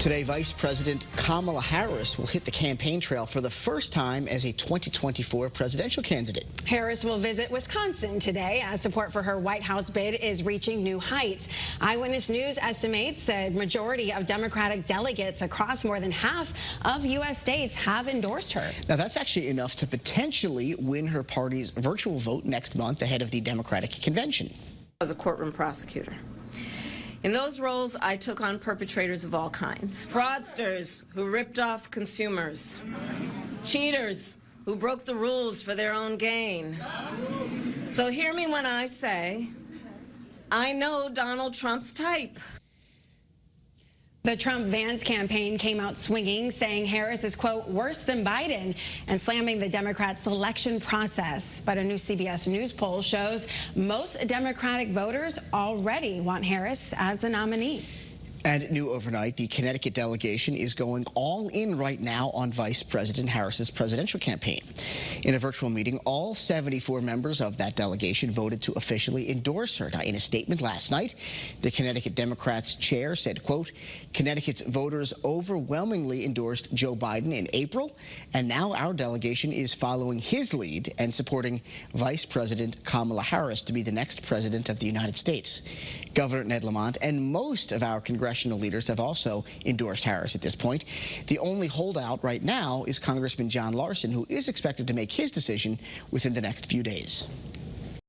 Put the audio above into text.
Today, Vice President Kamala Harris will hit the campaign trail for the first time as a 2024 presidential candidate. Harris will visit Wisconsin today as support for her White House bid is reaching new heights. Eyewitness News estimates that majority of Democratic delegates across more than half of U.S. states have endorsed her. Now, that's actually enough to potentially win her party's virtual vote next month ahead of the Democratic convention. As a courtroom prosecutor. In those roles, I took on perpetrators of all kinds. Fraudsters who ripped off consumers. Cheaters who broke the rules for their own gain. So hear me when I say, I know Donald Trump's type. The Trump-Vance campaign came out swinging, saying Harris is, quote, worse than Biden, and slamming the Democrats' selection process. But a new CBS News poll shows most Democratic voters already want Harris as the nominee. And new overnight, the Connecticut delegation is going all in right now on Vice President Harris's presidential campaign. In a virtual meeting, all 74 members of that delegation voted to officially endorse her. Now, in a statement last night, the Connecticut Democrats chair said, quote, Connecticut's voters overwhelmingly endorsed Joe Biden in April, and now our delegation is following his lead and supporting Vice President Kamala Harris to be the next president of the United States. Governor Ned Lamont and most of our congressional leaders have also endorsed Harris at this point. The only holdout right now is Congressman John Larson, who is expected to make his decision within the next few days.